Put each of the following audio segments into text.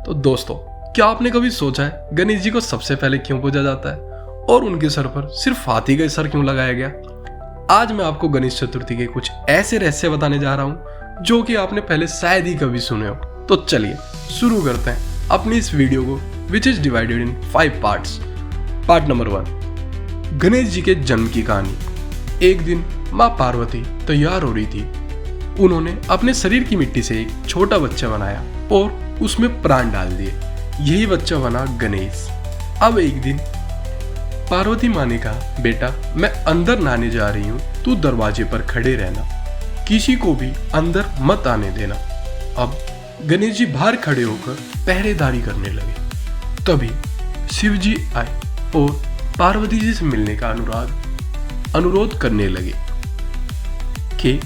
तो दोस्तों, क्या आपने कभी सोचा है गणेश जी को सबसे पहले क्यों पूजा जाता है और उनके सर पर सिर्फ हाथी का सर क्यों लगाया गया? आज मैं आपको गणेश चतुर्थी के कुछ ऐसे रहस्य बताने जा रहा हूं जो कि आपने पहले शायद ही कभी सुने हो। तो चलिए शुरू करते हैं अपनी इस वीडियो को, which is divided in 5 parts. Part number 1, Ganesh ji के जन्म की कहानी। एक दिन माँ पार्वती तैयार हो रही थी। उन्होंने अपने शरीर की मिट्टी से एक छोटा बच्चा बनाया और उसमें प्राण डाल दिए। यही बच्चा बना गणेश। अब एक दिन पार्वती माँ ने कहा, बेटा मैं अंदर नहाने जा रही हूँ, तू दरवाजे पर खड़े रहना, किसी को भी अंदर मत आने देना। अब गणेश जी बाहर खड़े होकर पहरेदारी करने लगे। तभी शिव जी आए और पार्वती जी से मिलने का अनुरोध करने लगे कि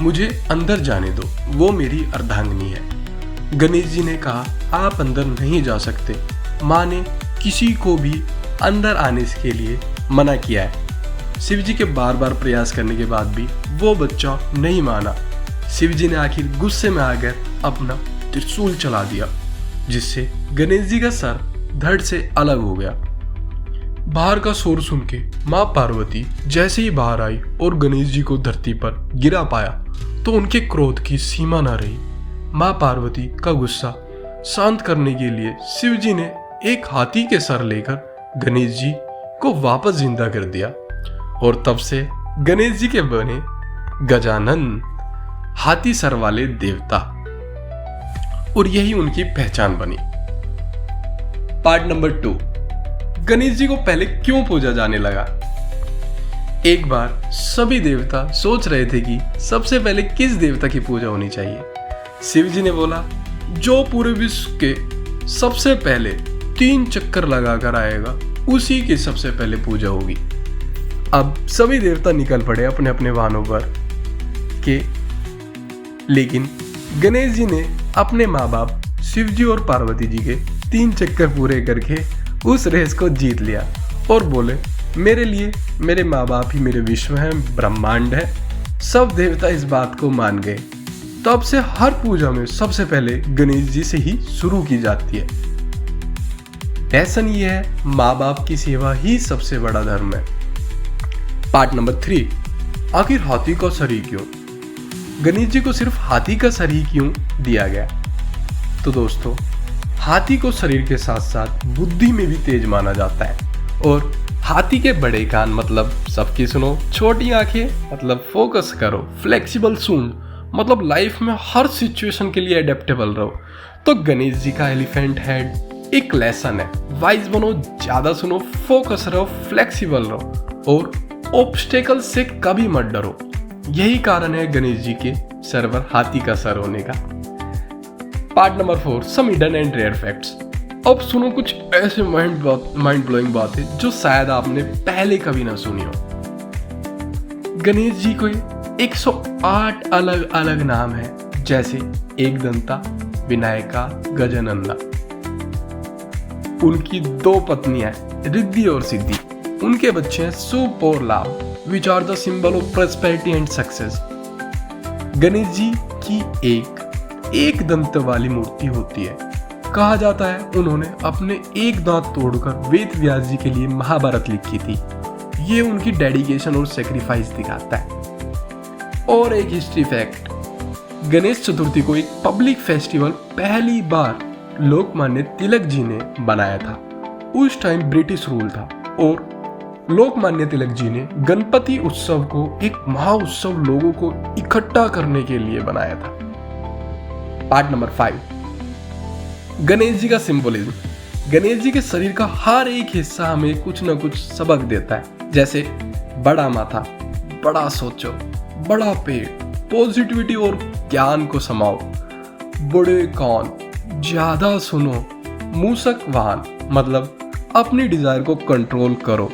मुझे अंदर जाने दो, वो मेरी अर्धांगिनी है। गणेश जी ने कहा, आप अंदर नहीं जा सकते, माँ ने किसी को भी अंदर आने के लिए मना किया है। शिव जी के बार बार प्रयास करने के बाद भी वो बच्चा नहीं माना। शिव जी ने आखिर गुस्से में आकर अपना त्रिशूल चला दिया, जिससे गणेश जी का सर धड़ से अलग हो गया। बाहर का शोर सुन के माँ पार्वती जैसे ही बाहर आई और गणेश जी को धरती पर गिरा पाया तो उनके क्रोध की सीमा न रही। माँ पार्वती का गुस्सा शांत करने के लिए शिव जी ने एक हाथी के सर लेकर गणेश जी को वापस जिंदा कर दिया और तब से गणेश जी के बने गजानन, हाथी सर वाले देवता, और यही उनकी पहचान बनी। पार्ट नंबर 2, गणेश जी को पहले क्यों पूजा जाने लगा? एक बार सभी देवता सोच रहे थे कि सबसे पहले किस देवता की पूजा होनी चाहिए। शिव जी ने बोला, जो पूरे विश्व के सबसे पहले 3 चक्कर लगाकर आएगा उसी की सबसे पहले पूजा होगी। अब सभी देवता निकल पड़े अपने अपने वाहनों पर के, लेकिन गणेश जी ने अपने माँ बाप शिव जी और पार्वती जी के 3 चक्कर पूरे करके उस रेस को जीत लिया और बोले, मेरे लिए मेरे माँ बाप ही मेरे विश्व हैं, ब्रह्मांड है। सब देवता इस बात को मान गए। तब से हर पूजा में सबसे पहले गणेश जी से ही शुरू की जाती है। लेसन ये है, माँ बाप की सेवा ही सबसे बड़ा धर्म है। पार्ट नंबर 3, आखिर हाथी का सर ही क्यों? गणेश जी को सिर्फ हाथी का सर ही क्यों दिया गया? तो दोस्तों, हाथी को शरीर के साथ साथ बुद्धि में भी तेज माना जाता है और हाथी के बड़े कान मतलब सबकी सुनो, छोटी आंखें मतलब फोकस करो, फ्लेक्सिबल सूंड मतलब लाइफ में हर सिचुएशन के लिए एडेप्टेबल रहो। तो गणेश जी का एलिफेंट हेड एक लेसन है, वाइज बनो, ज्यादा सुनो, फोकस रहो, फ्लेक्सिबल रहो और ऑब्स्टेकल से कभी मत डरो। यही कारण है गणेश जी के सर पर हाथी का सर होने का। Part number 4, some hidden and rare facts. अब सुनो कुछ ऐसे माइंड ब्लोइंग बातें जो शायद आपने पहले कभी ना सुनी हो। गणेश जी को 108 अलग अलग नाम है, जैसे एकदंता, विनायका, गजानंदा। उनकी 2 पत्नियां रिद्धि और सिद्धि। उनके बच्चे हैं सुप और लाभ, which are the symbol of prosperity and success. Ganesh ji की एक दंत वाली मूर्ति होती है। कहा जाता है उन्होंने अपने एक दांत तोड़कर वेद व्यास जी के लिए महाभारत लिखी थी। ये उनकी डेडिकेशन और सेक्रीफाइस दिखाता है। और एक हिस्ट्री फैक्ट, गणेश चतुर्थी को एक पब्लिक फेस्टिवल पहली बार लोकमान्य तिलक जी ने बनाया था। उस टाइम ब्रिटिश रूल था और लोकमान्य तिलक जी ने गणपति उत्सव को एक महाउत्सव लोगों को इकट्ठा करने के लिए बनाया था। पार्ट नंबर 5, गणेश जी का सिंबोलिज्म। गणेश जी के शरीर का हर एक हिस्सा हमें कुछ न कुछ सबक देता है, जैसे बड़ा माथा, बड़ा सोचो, बड़ा पेट, पॉजिटिविटी और ज्ञान को समाओ, बड़े कान, ज्यादा सुनो, मूसक वाहन मतलब अपनी डिजायर को कंट्रोल करो,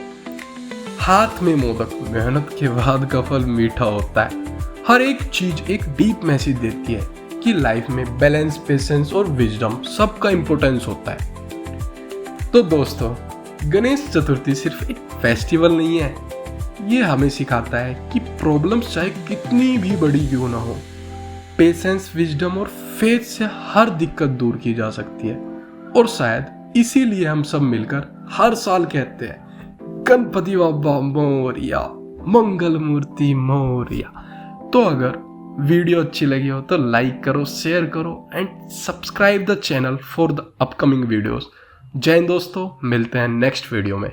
हाथ में मोदक, मेहनत के बाद का फल मीठा होता है। हर एक चीज एक डीप मैसेज देती है कि लाइफ में बैलेंस, पेशेंस और विजडम सबका इंपॉर्टेंस होता है। तो दोस्तों, गणेश चतुर्थी सिर्फ एक फेस्टिवल नहीं है, ये हमें सिखाता है कि प्रॉब्लम्स चाहे कितनी भी बड़ी क्यों ना हो, पेशेंस, विजडम और फेथ से हर दिक्कत दूर की जा सकती है। और शायद इसीलिए हम सब मिलकर हर साल कहते हैं गणपति बाबा मोरिया, मंगल मूर्ति मोरिया। तो अगर वीडियो अच्छी लगी हो तो लाइक करो, शेयर करो and subscribe the channel for the upcoming videos. जय हिंद दोस्तों, मिलते हैं नेक्स्ट वीडियो में।